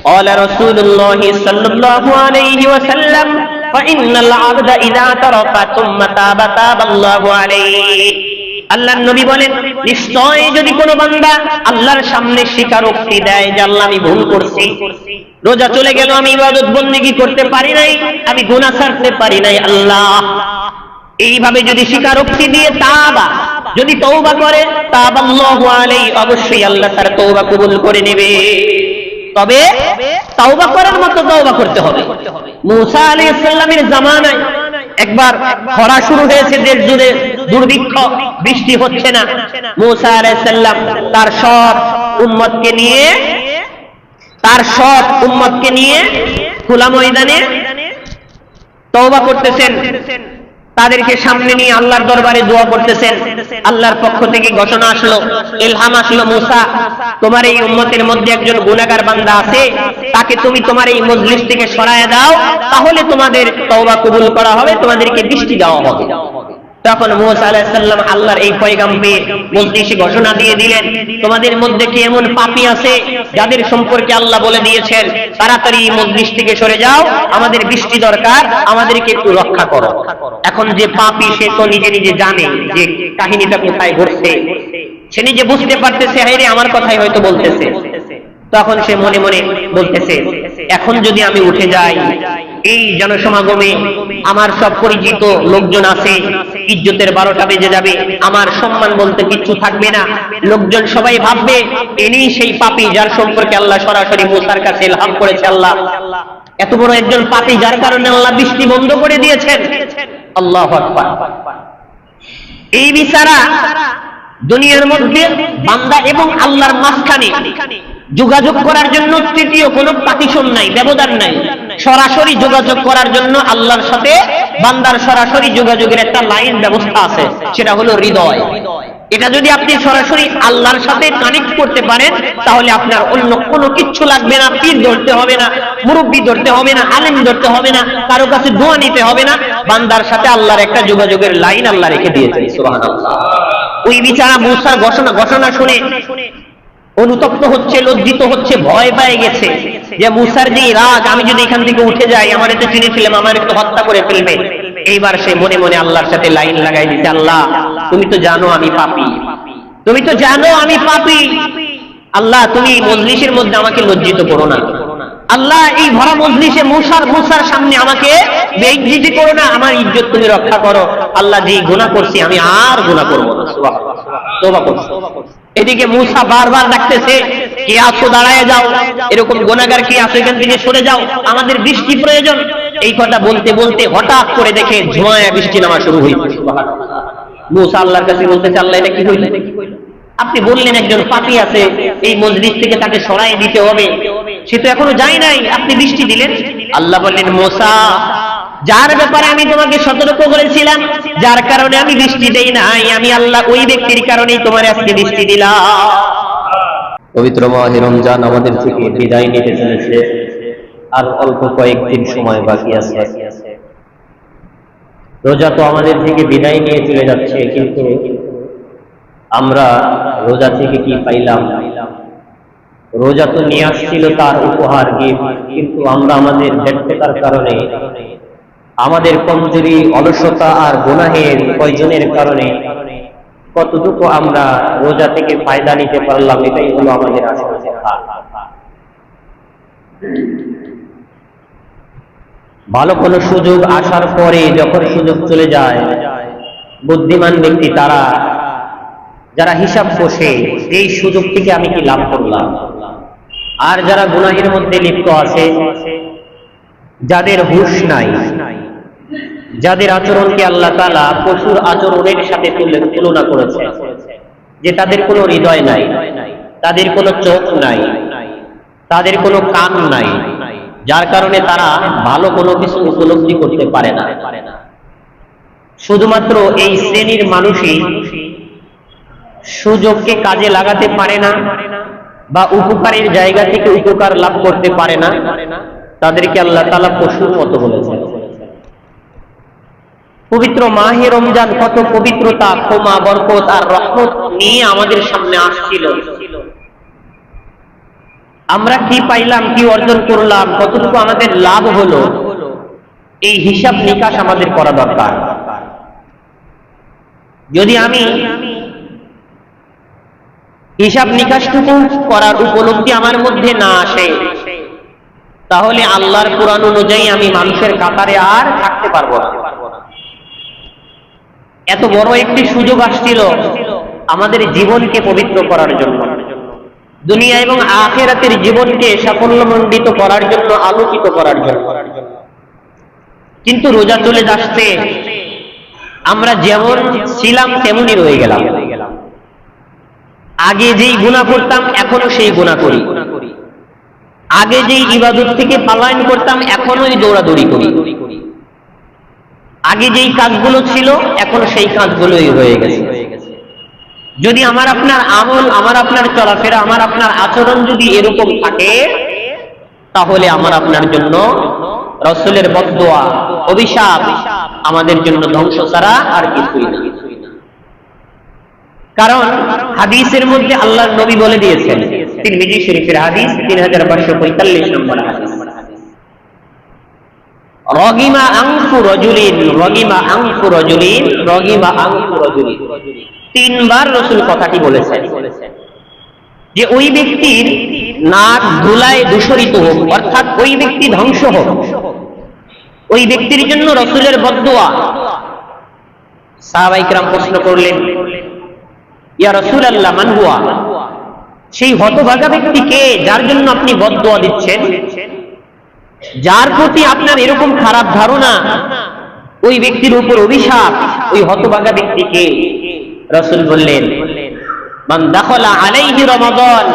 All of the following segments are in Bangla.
قال رسول الله صلى الله عليه وسلم فإن العبد إذا ترك ثم تاب تاب الله عليه আল্লাহর নবী বলেন নিশ্চয় যদি কোনো বান্দা আল্লাহর সামনে স্বীকারোক্তি দেয় যে আল্লাহ আমি ভুল করছি, রোজা চলে গেল, আমি ইবাদত বন্দেগী করতে পারি নাই, আমি গুনাহ ছাড়তে পারি নাই, আল্লাহ এইভাবে যদি স্বীকারোক্তি দিয়ে যদি তওবা করে তাবাল্লাহু আলাইহি, অবশ্যই আল্লাহ তার তওবা কবুল করে নেবে। তবে তওবা করার মতো তওবা করতে হবে। মুসা আলাইহিস সালামের জামানায় একবার খরা শুরু হয়েছে, দেশ জুড়ে দুর্ভিক্ষ, বৃষ্টি হচ্ছে না। মুসা আলাইহিস সালাম তার সব উম্মতকে নিয়ে খোলা ময়দানে তওবা করতেছেন, তাদেরকে সামনে নিয়ে আল্লাহর দরবারে দোয়া করতেছেন। আল্লাহর পক্ষ থেকে ঘোষণা আসলো, ইলহাম আসলো, মুসা তোমার এই উম্মতের মধ্যে একজন গুনাহগার বান্দা আছে, তাকে তুমি তোমার এই মজলিস থেকে সরায় দাও, তাহলে তোমাদের তওবা কবুল করা হবে, তোমাদেরকে বৃষ্টি দেওয়া হবে। তখন মুসা আলাইহিস সালাম আল্লাহর এই পয়গাম পেয়ে মজলিসে ঘোষণা দিয়ে দিলেন, তোমাদের মধ্যে কি এমন পাপী আছে যাদের সম্পর্কে আল্লাহ বলে দিয়েছেন তাড়াতাড়ি মজলিস থেকে সরে যাও, আমাদের বৃষ্টি দরকার, আমাদেরকে একটু রক্ষা করো। এখন যে পাপী সে তো নিজে নিজে জানে যে কাহিনীটা কোথায় ঘটছে, সে নিজে বুঝতে পারতেছে হায়রে আমার কথাই হয়তো বলতেছে। তখন সে মনে মনে বলতেছে এখন যদি আমি উঠে যাই, এই জনসমাগমে আমার সব পরিচিত লোকজন আছে, ইজ্জতের 12টা বেজে যাবে, আমার সম্মান বলতে কিচ্ছু থাকবে না, লোকজন সবাই ভাববে ইনি সেই পাপী যার সম্পর্কে আল্লাহ সরাসরি মুসার কাছে ইলহাম করেছে। আল্লাহ এত বড় একজন পাপী যার কারণে আল্লাহ বৃষ্টি বন্ধ করে দিয়েছেন। আল্লাহু আকবার। এই বিচারা দুনিয়ার মধ্যে বান্দা এবং আল্লাহর মাঝখানে যোগাযোগ করার জন্য তৃতীয় কোনো পার্টিশন নাই, ব্যবধান নাই, সরাসরি যোগাযোগ করার জন্য আল্লাহর সাথে বান্দার সরাসরি যোগাযোগের একটা লাইন ব্যবস্থা আছে, সেটা হলো হৃদয়। এটা যদি আপনি সরাসরি আল্লাহর সাথে কানেক্ট করতে পারেন তাহলে আপনার অন্য কোনো কিচ্ছু লাগবে না, পীর ধরতে হবে না, মুরব্বি ধরতে হবে না, আলেম ধরতে হবে না, কারো কাছে দোয়া নিতে হবে না, বান্দার সাথে আল্লাহর একটা যোগাযোগের লাইন আল্লাহ রেখে দিয়েছেন। সুবহানাল্লাহ। ওই বিচারা মুসার ঘোষণা শুনে অনুতপ্ত হচ্ছে, লজ্জিত হচ্ছে, ভয় পেয়ে গেছে যে মুসার যে রাগ, আমি যদি এখান থেকে উঠে যাই আমার এটা চিনে ফেললাম, আমার একটু হত্যা করে ফেলবে। এইবার সে মনে মনে আল্লাহর সাথে লাইন লাগাই দিতে, আল্লাহ তুমি তো জানো আমি পাপী, তুমি তো জানো আমি পাপী, আল্লাহ তুমি মজলিসের মধ্যে আমাকে লজ্জিত করো না, আল্লাহ এই ভরা মজলিসে মুসার সামনে আমাকে বেইজ্জতি করো না, আমার ইজ্জত তুমি রক্ষা করো, আল্লাহ যে গুনাহ করছি আমি আর গুনাহ করব না। সুবহানাল্লাহ। তওবা করছি। এদিকে মুসা বারবার ডাকতেছে কে আছো দাঁড়ায় যাও, এরকম গুনাহগার কে আছো এখান থেকে সরে যাও, আমাদের বৃষ্টি প্রয়োজন। এই কথা বলতে বলতে হঠাৎ করে দেখে ঝুমায়া বৃষ্টি নামা শুরু হইছে। সুবহানাল্লাহ। মুসা আল্লাহর কাছে বলতেছে আল্লাহ এটা কি হইল, আপনি বললেন একজন পাপী আছে এই মজলিস থেকে তাকে সরাই দিতে হবে, সে তো এখনো যায় নাই, আপনি বৃষ্টি দিলেন। আল্লাহ বললেন মুসা যার ব্যাপারে আমি তোমাকে সতর্ক করেছিলাম, যার কারণে আমি বৃষ্টি দেই নাই, আমি আল্লাহ ওই ব্যক্তির কারণেই তোমার আজকে বৃষ্টি দিলাম। পবিত্র মাহে রমজান আমাদের থেকে বিদায় নিতে চলেছে, আর অল্প কয়েকদিন সময় বাকি আছে। রোজা তো আমাদের থেকে বিদায় নিয়ে চলে যাচ্ছে, কিন্তু আমরা রোজা থেকে কি পাইলাম? রোজা তো নিয়ে আসছিল তার উপহার গিফট, কিন্তু আমরা আমাদের ব্যর্থতার কারণে, আমাদের কমজোরি, অলসতা আর গুনাহের প্রয়োজনের কারণে কতটুকু আমরা রোজা থেকে ফায়দা নিতে পারলাম, এটাই হলো আমাদের আসল কথা। ভালো কোনো সুযোগ আসার পরে যখন সুযোগ চলে যায়, বুদ্ধিমান ব্যক্তি তারা যারা হিসাব কষে এই সুযোগ থেকে আমি কি লাভ করলাম, আর যারা গুনাহের মধ্যে লিপ্ত আছে, যাদের হুঁশ নাই, যাদের আচরণকে আল্লাহ তাআলা পশুর আচরণের সাথে তুলনা করেছে, যে তাদের কোনো হৃদয় নাই, তাদের কোনো চোখ নাই, তাদের কোনো কান নাই, যার কারণে তারা ভালো কোনো কিছু উপলব্ধি করতে পারে না। শুধুমাত্র এই শ্রেণীর মানুষই সুযোগকে কাজে লাগাতে পারে না বা উপকারের জায়গা থেকে উপকার লাভ করতে পারে না, তাদেরকে আল্লাহ তাআলা পশুর মতো বলেছেন। পবিত্র মাহে রমজান কত পবিত্রতা, ক্ষমা, বরকত আর রহমত নিয়ে আমাদের সামনে আসছিল। আমরা কি পাইলাম, কি অর্জন করলাম, কতটুকু আমাদের লাভ হলো, এই হিসাব নিকাশ আমাদের করা দরকার। যদি আমি হিসাব নিকাশটুকু করার উপলব্ধি আমার মধ্যে না আসে, তাহলে আল্লাহর কোরআন অনুযায়ী আমি মানুষের কাতারে আর থাকতে পারবো না। এত বড় একটি সুযোগ আসছিল আমাদের জীবনকে পবিত্র করার জন্য, দুনিয়া এবং আখিরাতের জীবনকে সাফল্যমণ্ডিত করার জন্য, আলোকিত করার জন্য। কিন্তু রোজা চলে যাচ্ছে, আমরা যেমন ছিলাম তেমনই রয়ে গেলাম। আগে যেই গুনাহ করতাম এখনো সেই গুনাহ করি, আগে যেই ইবাদত থেকে পলায়ন করতাম এখনোই দৌড়াদৌড়ি করি, আগে যেই কাজগুলো ছিল এখন সেই কাজগুলোই হয়ে গেছে। যদি আমার আপনার আমল, আমার আপনার চলাফেরা, আমার আপনার আচরণ যদি এরকম থাকে, তাহলে আমার আপনার জন্য রাসূলের বদদোয়া, অভিশাপ আমাদের জন্য ধ্বংস ছাড়া আর কিছুই না। কারণ হাদিসের মধ্যে আল্লাহর নবী বলে দিয়েছেন, তিরমিজি শরীফের হাদিস 3545 নম্বর হাদিস, রগিমা আনফু রাজুলিন, রগিমা আনফু রাজুলিন, রগিমা আনফু রাজুলিন। তিনবার রাসূল কথাটি বলেছেন যে ওই ব্যক্তির নাক ধুলায় দূষিত হোক, অর্থাৎ ওই ব্যক্তি ধ্বংস হোক, ওই ব্যক্তির জন্য রাসূলের বদদোয়া। সাহাবায়ে কিরাম প্রশ্ন করলেন, ইয়া রাসূলুল্লাহ মান হুয়া, সেই হতভাগা ব্যক্তি কে যার জন্য আপনি বদদোয়া দিচ্ছেন, যার প্রতি আপনার এরকম খারাপ ধারণা, ওই ব্যক্তির উপর অভিশাপ, ওই হতভাগা ব্যক্তি কে? রাসূল বললেন, মান দাখালা আলাইহি রমাদান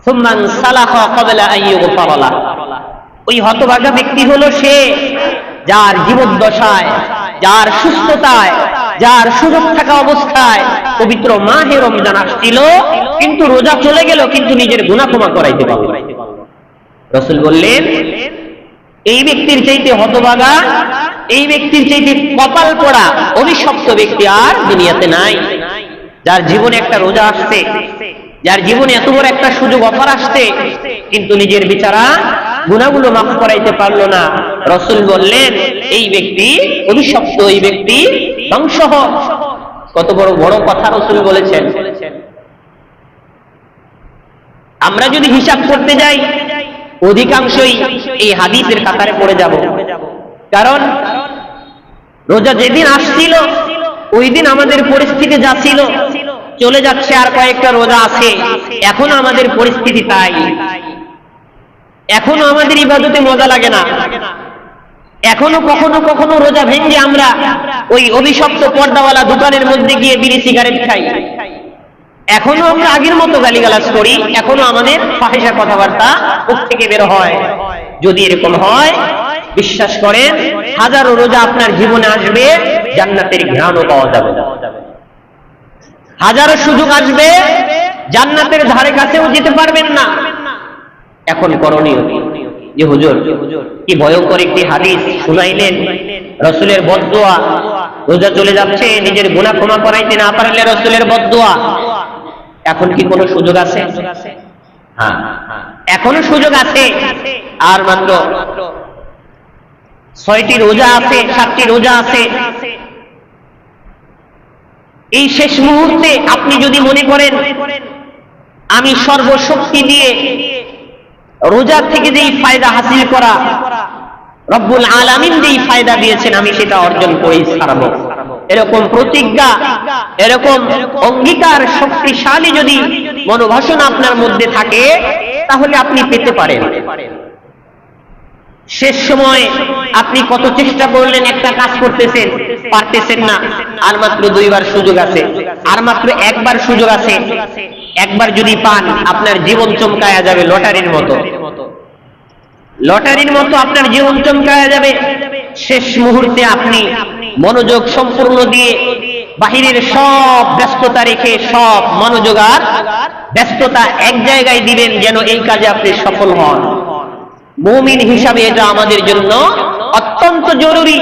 সুম্মা সালাখা ক্বাবলা আন ইউগফারা লাহু। ওই হতভাগা ব্যক্তি হলো সে যার জীবদ্দশায়, যার সুস্থতায়, যার সুযোগ থাকা অবস্থায় পবিত্র মাহে রমজান আসছিল, কিন্তু রোজা চলে গেল, কিন্তু নিজের গুনাহ ক্ষমা করাইতে পারল না। রাসূল বললেন, এই ব্যক্তির চাইতে হতভাগা, এই ব্যক্তির চাইতে কপাল পোড়া, অভিশপ্ত ব্যক্তি আর দুনিয়াতে নাই। যার জীবনে একটা রোজা আসছে, যার জীবনে এত বড় একটা সুযোগ অফার আসছে, কিন্তু নিজের বিচারা গুনাহগুলো মাফ করাইতে পারল না। রাসূল বললেন, এই ব্যক্তি অভিশপ্ত, এই ব্যক্তি ধ্বংস হোক। কত বড় বড় কথা রাসূল বলেছেন। আমরা যদি হিসাব করতে যাই, অধিকাংশই এই হাদিসের কাতারে পড়ে যাব। কারণ রোজা যেদিন আসছিল ওই দিন আমাদের পরিস্থিতি যা ছিল, চলে যাচ্ছে আর কয়েকটা রোজা আছে, এখনো আমাদের পরিস্থিতি তাই। এখনো আমাদের ইবাদতে মজা লাগে না, এখনো কখনো কখনো রোজা ভেঙে আমরা ওই অভিশপ্ত পর্দাওয়ালা দোকানের মধ্যে গিয়ে বিড়ি সিগারেট খাই, এখনো আমরা আগের মতো গালিগালাজ করি, এখনো আমাদের ফাহিশা কথাবার্তা মুখ থেকে বের হয়। যদি এরকম হয়, বিশ্বাস করেন হাজারো রোজা আপনার জীবনে আসবে, জান্নাতের ঘ্রাণও পাওয়া যাবে না। হাজারো সুযোগ আসবে, জান্নাতের ধারে কাছেও যেতে পারবেন না। এখন করণীয় যে হুজুর কি ভয়ঙ্কর একটি হাদিস শুনাইলেন, রাসূলের বদদোয়া, রোজা চলে যাচ্ছে, নিজের গুনাহ ক্ষমা করাইতে না পারলে রাসূলের বদদোয়া। এখন কি কোনো সুযোগ আছে? হ্যাঁ, এখনো সুযোগ আছে। আর মাত্র 6টি রোজা আছে, 7টি রোজা আছে। এই শেষ মুহূর্তে আপনি যদি মনে করেন আমি সর্বশক্তি দিয়ে রোজা থেকে যেই ফায়দা হাসিল করা, রব্বুল আলামিন যেই ফায়দা দিয়েছেন আমি সেটা অর্জন করেই ছাড়বো, এরকম প্রতিজ্ঞা, এরকম অঙ্গীকার শক্তিশালী যদি মনোবাসনা আপনার মধ্যে থাকে, তাহলে আপনি পেতে পারেন। শেষ সময় আপনি কত চেষ্টা করলেন, একটা কাজ করতেছেন, পারতেছেন না, আর মাত্র 2বার সুযোগ আছে, আর মাত্র 1বার সুযোগ আছে। একবার যদি পান, আপনার জীবন চমকায়া যাবে লটারির মতো, লটারির মতো আপনার জীবন চমকায়া যাবে। শেষ মুহূর্তে আপনি মনোযোগ সম্পূর্ণ দিয়ে বাহিরের সব ব্যস্ততা রেখে, সব মনোযোগ আর ব্যস্ততা এক জায়গায় দিবেন, যেন এই কাজে আপনি সফল হন। মুমিন হিসাবে এটা আমাদের জন্য অত্যন্ত জরুরি।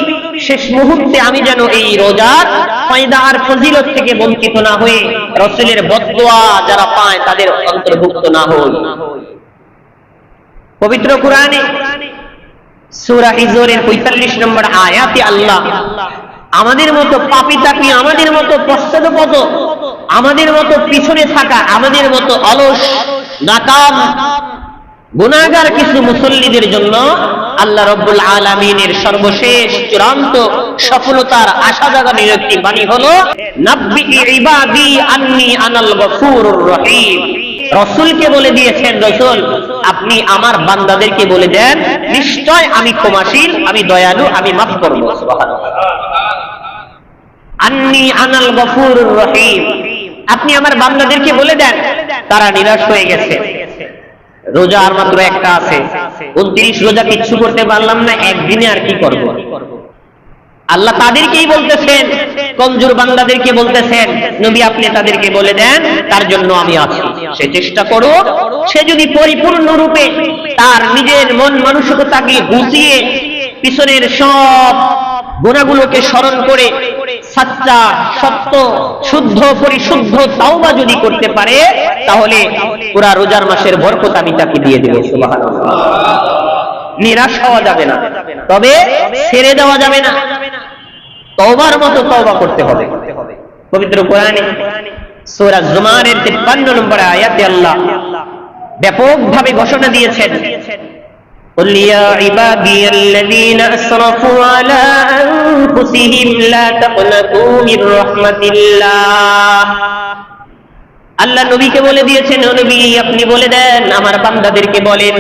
শেষ মুহূর্তে আমি যেন এই রোজার ফায়দা আর ফজিলত থেকে বঞ্চিত না হয়ে রাসূলের বদদোয়া যারা পায় তাদের অন্তর্ভুক্ত না হই। পবিত্র কোরআনে সূরা হিজরের ৪৫ নম্বর আয়াতে আল্লাহ আমাদের মতো পাপী তাপী, আমাদের মতো পশ্চাৎপদ, আমাদের মতো পিছনে থাকা, আমাদের মতো অলস নাকাম গুনাহগার কিছু মুসল্লিদের জন্য আল্লাহ রাব্বুল আলামিনের সর্বশেষ চূড়ান্ত সফলতার আশা জাগানোর একটি বাণী হলো নাব্বি ইবাদি আন্নী আনাল গফুরুর রহিম। রাসূলকে বলে দিয়েছেন, রাসূল আপনি আমার বান্দাদেরকে বলে দেন নিশ্চয় আমি ক্ষমাশীল, আমি দয়ালু, আমি মাফ করব। সুবহানাল্লাহ। আন্নী আনাল গফুরুর রহিম, আপনি আমার বান্দাদেরকে বলে দেন তারা নিরাশ হয়ে গেছে, রোজা আর মাত্র একটা আছে, 29 রোজা কিচ্ছু করতে পারলাম না, একদিনে আর কি করব। আল্লাহ তাদেরকেই বলতেছেন, কমজোর বান্দাদেরকে বলতেছেন নবী আপনি তাদেরকে বলে দেন তার জন্য আমি আছি, সে চেষ্টা করো, সে যদি পরিপূর্ণরূপে তার নিজের মন মানসিকতাকে গুছিয়ে পিছনের সব গুনাহগুলোকে স্মরণ করে সচ্চা সত্য শুদ্ধ পরিশুদ্ধ তাওবা যদি করতে পারে তাহলে পুরা রোজার মাসের বরকত আমি তাকে দিয়ে দেব। সুবহানাল্লাহ। নিরাশ হওয়া যাবে না, তবে ছেড়ে দেওয়া যাবে না, তওবার মতো তওবা করতে হবে। পবিত্র কোরআনে সূরা জুমারের 53 নম্বর আয়াতে আল্লাহ ব্যাপকভাবে ঘোষণা দিয়েছেন, قل يا عبادي الذين أسرفوا على أنفسهم لا تقنطوا من رحمة الله। আল্লাহ নবীকে বলে দিয়েছেন, নবী আপনি বলে দেন আমার বান্দাদেরকে বলেন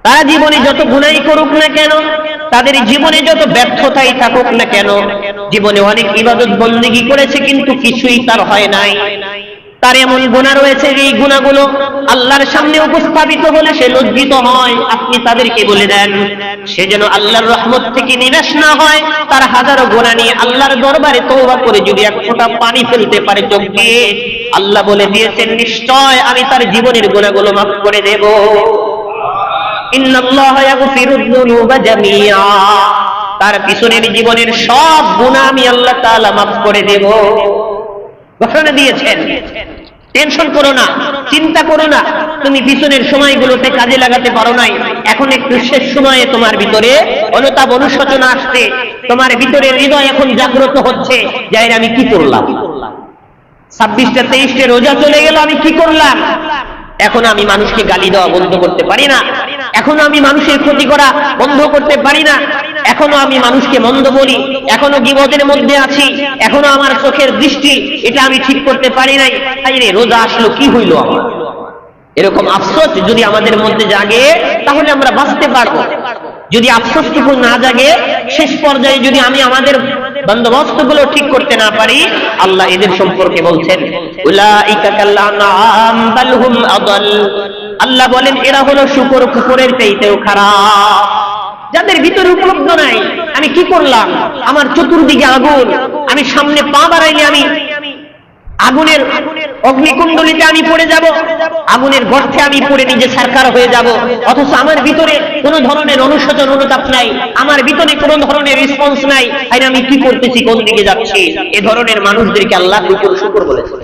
তারা জীবনে যত গুনাহ করুক না কেন, তাদের জীবনে যত ব্যর্থতাই থাকুক না কেন, জীবনে অনেক ইবাদত বন্দেগী করেছে কিন্তু কিছুই তার হয় নাই, তার এমন গুনাহ রয়েছে এই গুনাহগুলো আল্লাহর সামনে উপস্থাপিত হলে সে লজ্জিত হয়, আপনি তাদেরকে বলে দেন সে যেন আল্লাহর রহমত থেকে নিরাশ না হয়, তার হাজারো গুনাহ নিয়ে আল্লাহর দরবারে তওবা করে যদি এক ফোঁটা পানি ফেলতে পারে চোখ দিয়ে, আল্লাহ বলে দিয়েছেন নিশ্চয় আমি তার জীবনের গুনাহগুলো মাফ করে দেব। ইন্নাল্লাহা ইয়াগফিরুয যুনুবা জামিআ, তার পিছনের জীবনের সব গুনাহ আমি আল্লাহ তাআলা মাফ করে দেব। ঘোষণা দিয়েছেন, টেনশন করো না, চিন্তা করো না, তুমি পিছনের সময়গুলোতে কাজে লাগাতে পারো নাই, এখন একটু শেষ সময়ে তোমার ভিতরে অনুতাপ অনুশোচনা আসছে, তোমার ভিতরে হৃদয় এখন জাগ্রত হচ্ছে যে আমি কি করলাম, 26টা 23টে রোজা চলে গেল, আমি কি করলাম, এখন আমি মানুষকে গালি দেওয়া বন্ধ করতে পারি না, এখনো আমি মানুষের ক্ষতি করা বন্ধ করতে পারি না, এখনো আমি মানুষকে মন্দ বলি, এখনো গীবতের মধ্যে আছি, এখনো আমার চোখের দৃষ্টি এটা আমি ঠিক করতে পারি নাই, তাই রে রোজা আসলো কি হইল আমার, এরকম আফসোস যদি আমাদের মধ্যে জাগে তাহলে আমরা বাঁচতে পারবো। যদি আফসোসটুকু না জাগে, শেষ পর্যায়ে যদি আমি আমাদের বন্দোবস্তগুলো ঠিক করতে না পারি, আল্লাহ এদের সম্পর্কে বলছেন উলাইকা কাল আনআম বাল হুম আদাল, আল্লাহ বলেন এরা হলো শূকর কুকুরের চাইতেও খারাপ, যাদের ভিতরে উপলব্ধ নাই আমি কি করলাম, আমার চতুর্দিকে আগুন, আমি সামনে পা বাড়াইলে আমি আগুনের অগ্নিকুণ্ডলিতে আমি পড়ে যাব, আগুনের গর্তে আমি পড়ে নিজে ছারখার হয়ে যাব, অথচ আমার ভিতরে কোনো ধরনের অনুশোচন অনুতাপ নাই, আমার ভিতরে কোনো ধরনের রেসপন্স নাই, আর আমি কি করতেছি, কোন দিকে যাচ্ছি, এ ধরনের মানুষদেরকে আল্লাহ কুকুর শুকর বলেছে।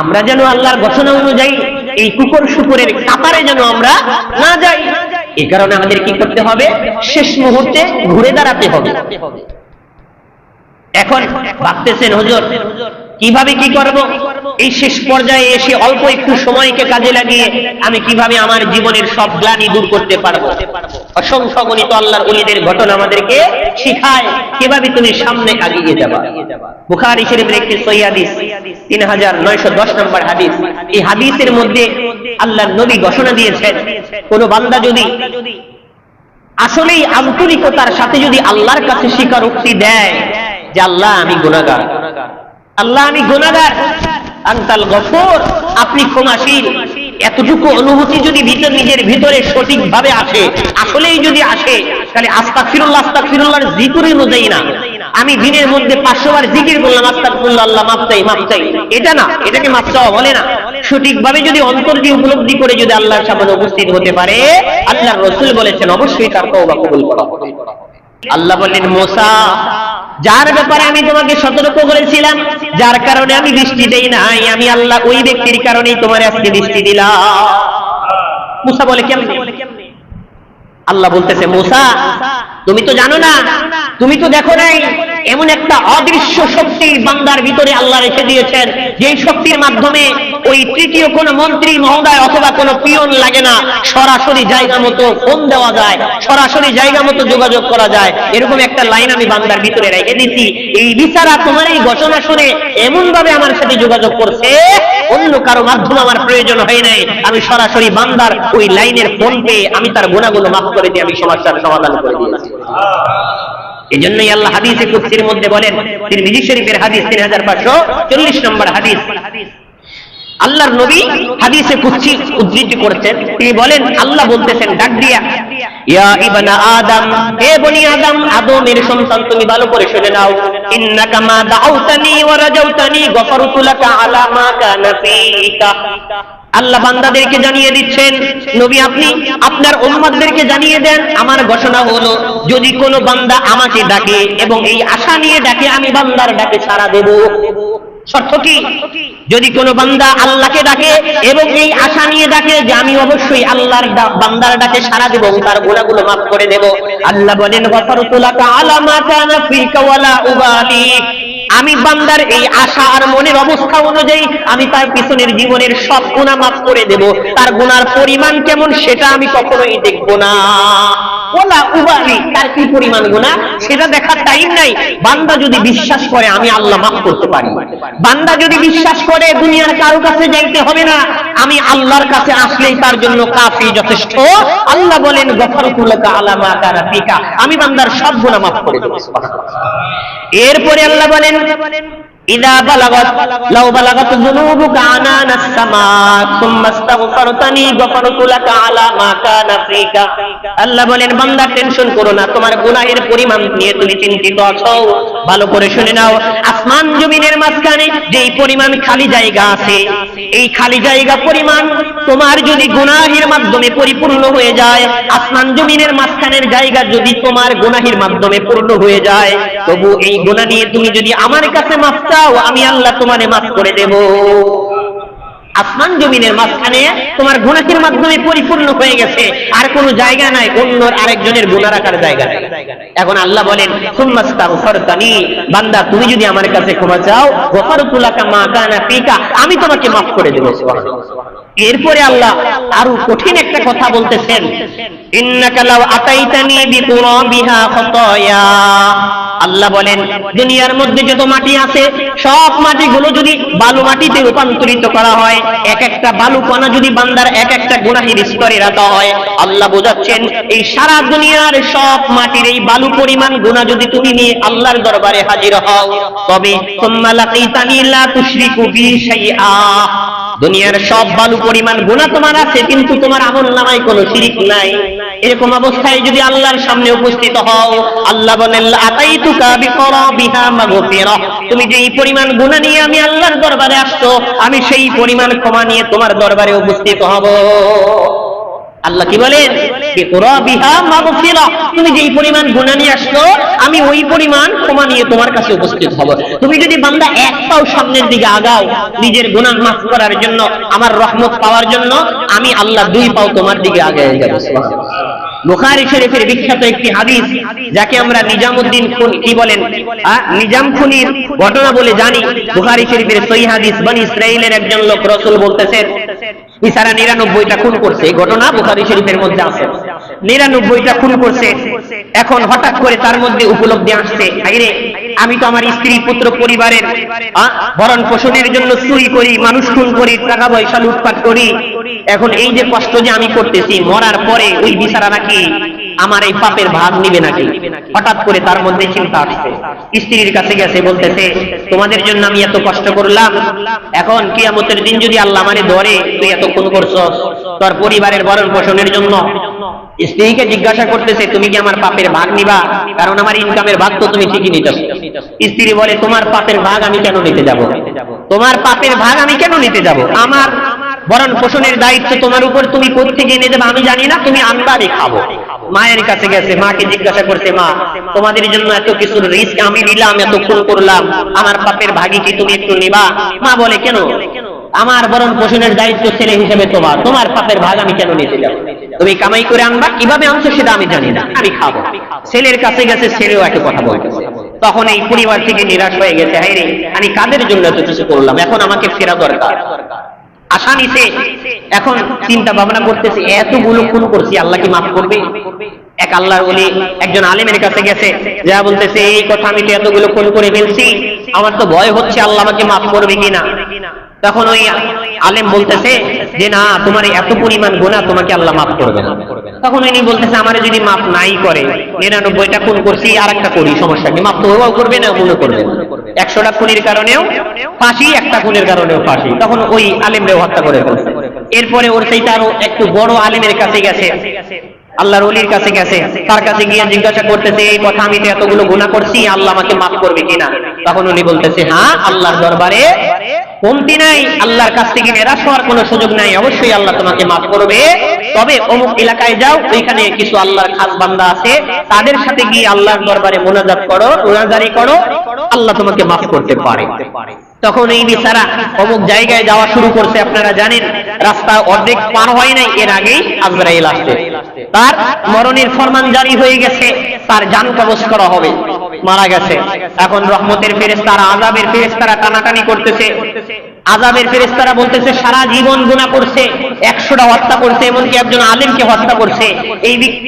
আমরা যেন আল্লাহর ঘোষণা অনুযায়ী এই কুকুর শুকুরের কাতারে যেন আমরা না যাই, এই কারণে আমাদের কি করতে হবে, শেষ মুহূর্তে ঘুরে দাঁড়াতে হবে। এখন ভাবতেছেন হুজুর কিভাবে কি করব, এই শেষ পর্যায়ে এসে অল্প একটু সময়কে কাজে লাগিয়ে আমি কিভাবে আমার জীবনের সব গ্লানি দূর করতে পারবো। অসংখ্য গণিত আল্লাহর ওলিদের ঘটনা আমাদেরকে শিখায় কিভাবে তুমি সামনে এগিয়ে যাবা। বুখারী শরীফের একটি সহিহ হাদিস 3910 নম্বর হাদিস, এই হাদিসের মধ্যে আল্লাহর নবী ঘোষণা দিয়েছেন কোন বান্দা যদি আসলেই আন্তরিকতার সাথে যদি আল্লাহর কাছে স্বীকারোক্তি দেয় যে আল্লাহ আমি গুনাহগার, আল্লাহ আমি গুনাহগার, আনতাল গফুর আপনি ক্ষমাশীল, এতটুকু অনুভূতি যদি নিজের ভিতরে সঠিকভাবে আসে, আসলেই যদি আসে, তাহলে আস্তাগফিরুল্লাহ আস্তাগফিরুল্লাহর জিকির অনুযায়ী না আমি দিনের মধ্যে 500 বার জিকির করলাম আস্তাগফিরুল্লাহ আল্লাহ মাফ চাই মাফ চাই, এটা না, এটাকে মাফ চাওয়া বলে না। সঠিকভাবে যদি অন্তর দিয়ে উপলব্ধি করে যদি আল্লাহর সামনে উপস্থিত হতে পারে, আল্লাহর রাসূল বলেছেন অবশ্যই তার তওবা কবুল করা হবে। আল্লাহ বললেন, মুসা, যার ব্যাপারে আমি তোমাকে সতর্ক করেছিলাম, যার কারণে আমি বৃষ্টি দেই নাই, আমি আল্লাহ ওই ব্যক্তির কারণেই তোমার আজকে বৃষ্টি দিলাম। মুসা বলে, কেমনে? আল্লাহ বলতেছে, মুসা, তুমি তো জানো না, তুমি তো দেখো নাই, এমন একটা অদৃশ্য শক্তি বান্দার ভিতরে আল্লাহ রেখে দিয়েছেন, যেই শক্তির মাধ্যমে ওই তৃতীয় কোন মন্ত্রী মহোদয় অথবা কোন পিয়ন লাগে না, সরাসরি জায়গা মতো ফোন দেওয়া যায়, সরাসরি জায়গা মতো যোগাযোগ করা যায়। এরকম একটা লাইন আমি বান্দার ভিতরে রেখে দিচ্ছি। এই বিচারা তোমার এই ঘোষণা শুনে এমন ভাবে আমার সাথে যোগাযোগ করছে, অন্য কারো মাধ্যমে আমার প্রয়োজন হয় নাই, আমি সরাসরি বান্দার ওই লাইনের ফোন পেয়ে আমি তার গুনাহগুলো মাফ করে দিয়ে আমি সমস্যার সমাধান করে দিয়েছি। এই জন্যই আল্লাহ হাদিসে কুদসির মধ্যে বলেন, তিরমিজি শরীফের হাদিস 3540 নম্বর হাদিস, আল্লাহর নবী হাদিসে কুদসি উদ্ধৃতি করছেন, তিনি বলেন, আল্লাহ বলতেছেন ডাক দিয়া, ইয়া ইবনা আদম, হে বনি আদম, আদমের সন্তান, তুমি ভালো করে শুনে নাও, ইন্নাকা মা দাউতানি ওয়া রাজাউতানি গফারতু লাকা আলা মা কানা ফীকা। আল্লাহ বান্দাদেরকে জানিয়ে দিচ্ছেন, নবী আপনি আপনার উম্মতদেরকে জানিয়ে দেন, আমার ঘোষণা হলো, যদি কোনো বান্দা আমাকে ডাকে এবং এই আশা নিয়ে ডাকে, আমি বান্দার ডাকে সাড়া দেব। শর্ত কি? যদি কোনো বান্দা আল্লাহকে ডাকে এবং এই আশা নিয়ে ডাকে যে আমি অবশ্যই আল্লাহর বান্দার ডাকে সাড়া দেব, তার গুনাহগুলো মাফ করে দেব। আল্লাহ বলেন, গফারতু লাকা আলা মা কানা ফীকা ওয়ালা উবালি, আমি বান্দার এই আশা আর মনের অবস্থা অনুযায়ী আমি তার পিছনের জীবনের সব গুনাহ মাফ করে দেব। তার গুনার পরিমাণ কেমন সেটা আমি কখনোই দেখব না। ওয়ালা উবালি, তার কি পরিমাণ গুনাহ সেটা দেখার টাইম নাই। বান্দা যদি বিশ্বাস করে আমি আল্লাহ মাফ করতে পারি, বান্দা যদি বিশ্বাস করে দুনিয়ার কারো কাছে যাইতে হবে না, আমি আল্লাহর কাছে আসলেই তার জন্য কাফি, যথেষ্ট। আল্লাহ বলেন, গফারতু লাকা আলা মা কানা ফীকা, আমি বান্দার সব গুনাহ মাফ করে দেব। এরপরে আল্লাহ বলেন, ইযা বালাগাত লাউ বালাগাত যুনুবুকা আনানাস সামা সুম্মা ইস্তাগফারতানি গফারতু লাকা আলা মা কানা ফীকা। আল্লাহ বলেন, বান্দা টেনশন করো না, তোমার গুনাহের পরিমাণ নিয়ে তুমি চিন্তিত আছো, ভালো করে শুনে নাও, আসমান জমিনের মাঝখানে যেই পরিমাণ খালি জায়গা আছে, এই খালি জায়গা পরিমাণ তোমার যদি গুনাহের মাধ্যমে পরিপূর্ণ হয়ে যায়, আসমান জমিনের মাঝখানের জায়গা যদি তোমার গুনাহের মাধ্যমে পূর্ণ হয়ে যায়, তবু এই গুনাহ নিয়ে তুমি যদি আমার কাছে মাফ চাও, আমি আল্লাহ তোমারে মাফ করে দেব। আসমান জমিনের মাঝখানে তোমার গুনাহের মাধ্যমে পরিপূর্ণ হয়ে গেছে, আর কোনো জায়গা নাই অন্য আরেকজনের গুনাহ রাখার জায়গা নাই। এখন আল্লাহ বলেন, সুম্মা ইস্তাগফারতানি, বান্দা তুমি যদি আমার কাছে ক্ষমা চাও, গফারতু লাকা মা কানা ফীকা, আমি তোমাকে মাফ করে দেব। সুবহানাল্লাহ। এরপরে আল্লাহ আরো কঠিন একটা কথা বলতেছেন, ইন্নাকা লাউ আতাইতানি বিকুরাবিহা খাতায়া। আল্লাহ বলেন, দুনিয়ার মধ্যে যত মাটি আছে সব মাটিগুলো যদি বালু মাটিতে রূপান্তরিত করা হয়, এক একটা বালু কণা যদি বান্দার এক একটা গুনাহের স্তরে রাখা হয়, আল্লাহ বোঝাচ্ছেন এই সারা দুনিয়ার সব মাটির এই বালু পরিমাণ গুনাহ যদি তুমি নিয়ে আল্লাহর দরবারে হাজির হও, তবে সুম্মা লাকিতানি লা তুশরিকু বি শাইআ, দুনিয়ার সব বালু পরিমাণ গুনাহ তোমার আছে কিন্তু তোমার আমলনামায় কোনো শিরক নাই, এরকম অবস্থায় যদি আল্লাহর সামনে উপস্থিত হও, আল্লাহ বলেন, আতাইতুকা বিকরাবিহা মাগফিরাহ, তুমি যেই পরিমাণ গুনাহ নিয়ে আমি আল্লাহর দরবারে আসছো, আমি সেই পরিমাণ ক্ষমা নিয়ে তোমার দরবারে উপস্থিত হব। আল্লাহ কি বলেন, বিকরাবিহা মাগফিরাহ, তুমি যেই পরিমাণ গুনাহ নিয়ে আসছো, আমি ওই পরিমাণ ক্ষমা নিয়ে তোমার কাছে উপস্থিত হব। তুমি যদি বান্দা এক পাও সামনের দিকে আগাও নিজের গুনাহ মাফ করার জন্য, আমার রহমত পাওয়ার জন্য, আমি আল্লাহ দুই পাও তোমার দিকে আগায় যাব। সুবহানাল্লাহ। বুখারী শরীফের বিখ্যাত একটি হাদিস, যাকে আমরা নিজামউদ্দিন কি বলেন, নিজাম খুনির ঘটনা বলে জানি। বুখারী শরীফের সহিহ হাদিস, বনি ইসরাইলের একজন লোক রাসূল বলতেছেন, ইসারা 99টা খুন করছে, এই ঘটনা বুখারী শরীফের মধ্যে আছে, 99টা খুন করছে। এখন হঠাৎ করে তার মধ্যে উপলব্ধি আসছে, আরে আমি তো আমার স্ত্রী পুত্র পরিবারের ভরণ পোষণের জন্য চুরি করি, মানুষ খুন করি, টাকা পয়সা লুটপাট করি, এখন এই যে কষ্ট যে আমি করতেছি, মরার পরে ওই বিচারা নাকি আমার এই পাপের ভাগ নিবে নাকি। হঠাৎ করে তার মধ্যে চিন্তা আসছে, স্ত্রীর কাছে গেছে, বলতেছে, তোমাদের জন্য আমি এত কষ্ট করলাম, এখন কিয়ামতের দিন যদি আল্লাহ মানে ধরে তুই এত খুন করছস তোর পরিবারের ভরণ পোষণের জন্য, স্ত্রীকে জিজ্ঞাসা করতেছে, তুমি কি আমার পাপের ভাগ নিবা, কারণ আমার ইনকামের ভাগ তো তুমি ঠিকই নিতেছ। স্ত্রী বলে, তোমার পাপের ভাগ আমি কেন নিতে যাব, তোমার পাপের ভাগ আমি কেন নিতে যাব, আমার ভরণ পোষণের দায়িত্ব তোমার উপর, তুমি কোত্থেকে এনে দেবে আমি জানি না, তুমি আনবারে খাবো। মায়ের কাছে গেছে, মাকে জিজ্ঞাসা করছে, মা তোমাদের জন্য এত কিছু রিস্ক আমি নিলাম, এত খুন করলাম, আমার পাপের ভাগী কি তুমি একটু নিবা? মা বলে, কেন? আমার ভরণ পোষণের দায়িত্ব ছেলে হিসেবে তোমার, তোমার পাপের ভাগ আমি কেন নিতে যাব? তুমি কামাই করে আনবা, কিভাবে আনছো সেটা আমি জানি না, আমি খাবো। ছেলের কাছে গেছে, ছেলেও একই কথা বলতেছে। তখন এই পরিবার থেকে নিরাশ হয়ে গেছে, হায় রে, আমি কাদের জন্য এত কিছু করলাম, এখন আমাকে ফেরা দরকার। আশা নিছে, এখন চিন্তা ভাবনা করতেছে, এতগুলো খুন করছি, আল্লাহ কি মাফ করবে? এক আল্লাহর ওলি একজন আলেমের কাছে গেছে, যা বলতেছে, এই কথা আমি তো এতগুলো খুন করে ফেলছি, আমার তো ভয় হচ্ছে আল্লাহ আমাকে মাফ করবে কিনা। তখন ওই আলেম বলতেছে যে না, তোমার এত পরিমাণ গুনাহ তোমাকে আল্লাহ মাফ করবে না। তখন উনি বলতেছে, আমারে যদি মাফ নাই করে, 99টা খুন করছি আর একটা করি, সমস্যা কি? মাফ তো ওও করবে না, মনে করবে না। 100টা খুনের কারণেও ফাঁসি, একটা খুনের কারণেও ফাঁসি। তখন ওই আলেমরেও হত্যা করে ফেলছে। এরপরে ওর সেইটা আরো একটু বড় আলেমের কাছে গেছে, আল্লাহর ওলির কাছে গেছে, তার কাছে গিয়ে জিজ্ঞাসা করতেছে, এই কথা আমি তো এতগুলো গুনাহ করছি, আল্লাহ আমাকে মাফ করবে কিনা? তখন উনি বলতেছে, হ্যাঁ, আল্লাহর দরবারে কমতি নাই, আল্লাহর কাছ থেকে নিরাশ হওয়ার কোনো সুযোগ নাই, অবশ্যই আল্লাহ তোমাকে মাফ করবে। তবে অমুক এলাকায় যাও, ওইখানে কিছু আল্লাহর খাস বান্দা আছে, তাদের সাথে গিয়ে আল্লাহর দরবারে মোনাজাত করো, রোজাদারি করো, আল্লাহ তোমাকে মাফ করতে পারে। তখন এই বেচারা অমুক জায়গায় যাওয়া শুরু করছে। আপনারা জানেন, রাস্তা অর্ধেক পার হয় নাই, এর আগেই আজরাইল আসছে, তার মরণের ফরমান জারি হয়ে গেছে, তার জান কবজ করা হবে, মারা গেছে। এখন রহমতের ফেরেশতারা, আযাবের ফেরেশতারা টানাটানি করতেছে। আযাবের ফেরেশতারা বলতেছে, সারা জীবন গুনাহ করছে, 100টা হত্যা করছে, এমনকি একজন আলেমকে হত্যা করছে,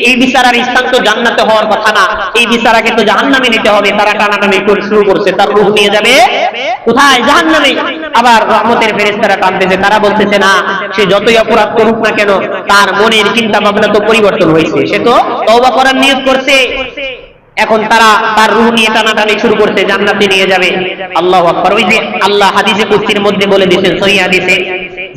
এই বিচারার স্থান তো জান্নাতে হওয়ার কথা না, এই বিচারাকে তো জাহান্নামে নিতে হবে। তারা টানাটানি শুরু করছে, তার রূহ নিয়ে যাবে কোথায়? জাহান্নামে। আবার রহমতের ফেরেশতারা টানতেছে, তারা বলতেছে, না, সে যতই অপরাধ করুক না কেন, তার মনের চিন্তা ভাবনা তো পরিবর্তন হয়েছে, সে তো তওবা করার নিয়ত করছে। এখন তারা তার রূহ নিয়ে টানাটানি শুরু করছে, জান্নাতে নিয়ে যাবে। আল্লাহু আকবার। ওই যে আল্লাহ হাদিসে কুদসির মধ্যে বলে দিয়েছেন, সহিহ হাদিসে,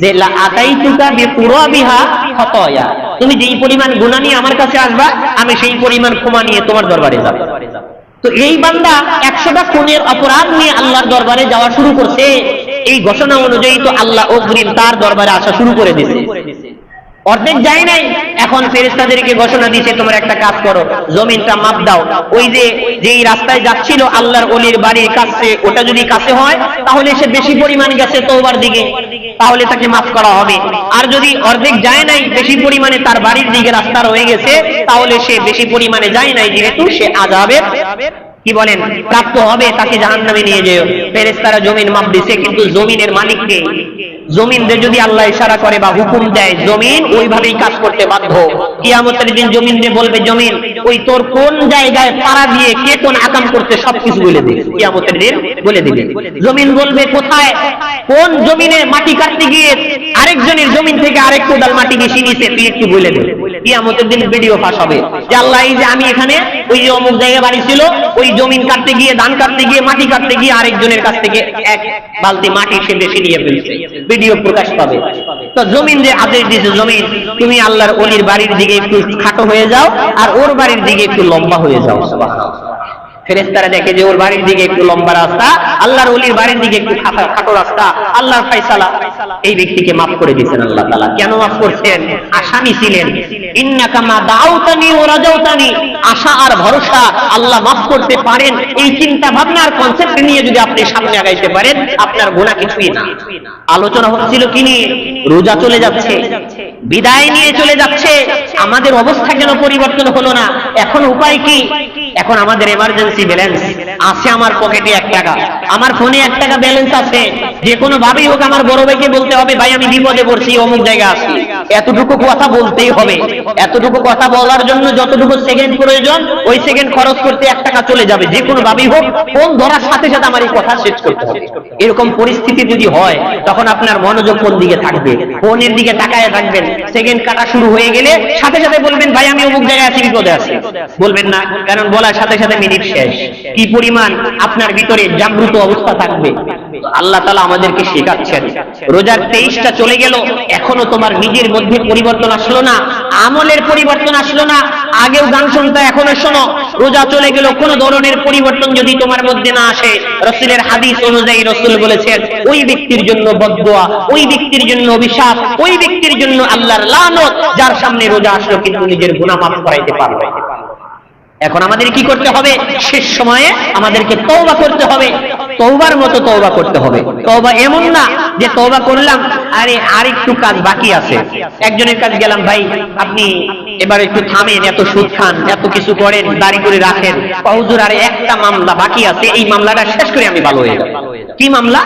যে লা আতাইতুকা বিকুরাবিহা খাতায়া, তুমি যেই পরিমাণ গুনাহ নিয়ে আমার কাছে আসবা, আমি সেই পরিমাণ ক্ষমা নিয়ে তোমার দরবারে যাব। তো এই বান্দা 100টা খুনের অপরাধ নিয়ে আল্লাহর দরবারে যাওয়া শুরু করছে। এই ঘোষণা অনুযায়ী তো আল্লাহ অগ্রিম তার দরবারে আসা শুরু করে দিয়েছে। অর্ধেক যায় নাই, এখন ফেরেশতাদেরকে ঘোষণা দিয়েছে, তোমরা একটা কাজ করো, জমিনটা মাপ দাও। ওই যে যেই রাস্তায় যাচ্ছিল আল্লাহর ওলির বাড়ির কাছে, ওটা যদি কাছে হয় তাহলে সে বেশি পরিমাণ গেছে তওবার দিকে, তাহলে তাকে মাফ করা হবে। আর যদি অর্ধেক যায় নাই, বেশি পরিমাণে তার বাড়ির দিকে রাস্তা রয়ে গেছে, তাহলে সে বেশি পরিমাণে যায় নাই, যেহেতু সে আযাবের কি বলেন প্রাপ্ত হবে, তাকে জাহান্নামে নিয়ে যেও। ফেরেশতারা জমিন মাপ দিছে, কিন্তু জমিনের মালিককে, জমিনকে যদি আল্লাহ ইশারা করে বা হুকুম দেয়, জমিন ওইভাবেই কাজ করতে বাধ্য। কিয়ামতের দিন জমিনকে বলবে, জমিন ওই তোর কোন জায়গায় পাড়া দিয়ে কে কোন আকাম করতে সবকিছু বলে দিবে, কিয়ামতের দিন বলে দিবে। জমিন বলবে, কোথায় কোন জমিনে মাটি কাটতে গিয়ে আরেকজনের জমিন থেকে আরেক কোদাল মাটি বেশি নিছে, তুই একটু বলে দে। কিয়ামতের দিন ভিডিও ফাঁস হবে যে আল্লাহ, এই যে আমি এখানে ওই যে অমুক জায়গায় বাড়ি ছিল, ওই জমিন কাটতে গিয়ে, ধান কাটতে গিয়ে, মাটি কাটতে গিয়ে আরেকজনের কাছ থেকে এক বালতি মাটি সে বেশি নিয়ে ফেলছে, ভিডিও প্রকাশ পাবে। তো জমিন যে আদেশ দিয়েছে, জমিন তুমি আল্লাহর ওলির বাড়ির দিকে একটু খাটো হয়ে যাও, আর ওর বাড়ির দিকে একটু লম্বা হয়ে যাও। সুবহানাল্লাহ। ফেরেশতারা দেখে যে ওর বাড়ির দিকে একটু লম্বা রাস্তা, আল্লাহর ওলির বাড়ির দিকে একটু খাটো রাস্তা, আল্লাহর ফয়সালা, এই ব্যক্তিকে মাফ করে দিয়েছেন আল্লাহ তাআলা। কেন মাফ করছেন? আসামি ছিলেন। ইন্নাকা মা দাউতানি ওয়া রাজাউতানি, আশা আর ভরসা আল্লাহ মাফ করতে পারেন, এই চিন্তা ভাবনার কনসেপ্ট নিয়ে যদি আপনি সামনে আগাইতে পারেন, আপনার গুনাহ কিছুই না। আলোচনা হচ্ছিল কি নিয়ে? রোজা চলে যাচ্ছে, বিদায় নিয়ে চলে যাচ্ছে, আমাদের অবস্থা কেন পরিবর্তন হলো না? এখন উপায় কি? এখন আমাদের এমার্জেন্সি ব্যালেন্স আছে, আমার পকেটে 1 টাকা, আমার ফোনে 1 টাকা ব্যালেন্স আছে, যে কোনো ভাবেই হোক আমার বড় ভাইকে বলতে হবে, ভাই আমি বিপদে পড়ছি, অমুক জায়গায় আছি। এতটুকু কথা বলতেই হবে। এতটুকু কথা বলার জন্য যতটুকু সেকেন্ড প্রয়োজন, ওই সেকেন্ড খরচ করতে 1 টাকা চলে যাবে, যে কোনো ভাবেই হোক। ফোন ধরার সাথে সাথে আমার এই কথা শেষ করতে হবে। এরকম পরিস্থিতি যদি হয়, তখন আপনার মনোযোগ কোন দিকে থাকবে? ফোনের দিকে তাকায় থাকবেন। সেকেন্ড কাটা শুরু হয়ে গেলে সাথে সাথে বলবেন, ভাই আমি অমুক জায়গায় আছি, বিপদে আছি। বলবেন না, কারণ বলার সাথে সাথে মিনিট শেষ। কি পরিমাণ আপনার ভিতরে জাগ্রত অবস্থা থাকবে। আল্লাহ তাআলা আমাদেরকে শেখাচ্ছেন, রোজার 23টা চলে গেল, এখনো তোমার নিজের মধ্যে পরিবর্তন আসলো না, আমলের পরিবর্তন আসলো না। আগেও গান শুনতে, এখনো শোনো, রোজা চলে গেল, কোন ধরনের পরিবর্তন যদি তোমার মধ্যে না আসে, রাসূলের হাদিস অনুযায়ী রাসূল বলেছেন ওই ব্যক্তির জন্য বদদোয়া, ওই ব্যক্তির জন্য অভিশাপ, ওই ব্যক্তির জন্য আল্লাহর লানত, যার সামনে রোজা আসলো কিন্তু নিজের গুনাহ মাফ করাইতে পারবে। এখন আমাদের কি করতে হবে? শেষ সময়ে আমাদেরকে তওবা করতে হবে, তওবার মতো তওবা করতে হবে। তওবা এমন না যে তওবা করলাম আরে আরেকটু কাজ বাকি আছে, একজনের কাছে গেলাম, ভাই আপনি এবার একটু থামেন, এত সুদ খান, এত কিছু করেন, দাড়ি করে রাখেন, হুজুর আরে একটা মামলা বাকি আছে, এই মামলাটা শেষ করে আমি ভালো হয়ে যাব। কি মামলা?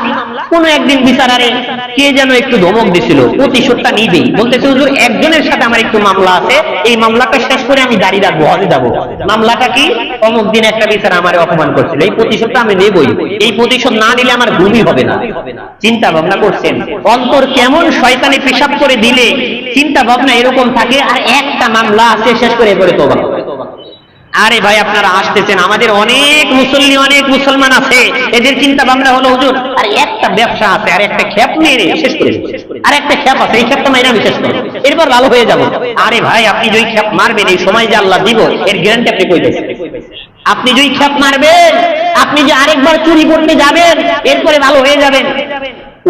কোন একদিন বিচারারে কে যেন একটু ধমক দিছিল, প্রতিশোধটা নিবেই, বলতেছে হুজুর একজনের সাথে আমার একটু মামলা আছে, এই মামলাটা শেষ করে আমি দাড়ি রাখবো, হজে যাবো। মামলাটা কি? অমুক দিন একটা বিচার আমারে অপমান করছিল, এই প্রতিশোধটা আমি নেবই, এই প্রতিশোধ না নিলে আমার ঘুমই হবে না। চিন্তা ভাবনা করছেন অন্তর কেমন শয়তানি পেশাব করে দিলে চিন্তা ভাবনা এরকম থাকে, আর একটা মামলা আছে শেষ করে পরে তওবা। আরে ভাই আপনারা আসতেছেন, আমাদের অনেক মুসল্লি, অনেক মুসলমান আছে, এদের চিন্তা ভাবনা হলো হুজুর আর একটা ব্যবসা আছে, আর একটা খেপ মেরে শেষ করে, আর একটা খেপ আছে, এই খেপটা মাইরা আমি শেষ করব, এরপর ভালো হয়ে যাব। আরে ভাই আপনি যেই খেপ মারবেন এই সময় যে আল্লাহ দিব এর গ্যারান্টি আপনি কই দিয়েছেন? আপনি যেই খেপ মারবেন, আপনি যে আরেকবার চুরি করতে যাবেন এরপরে ভালো হয়ে যাবেন,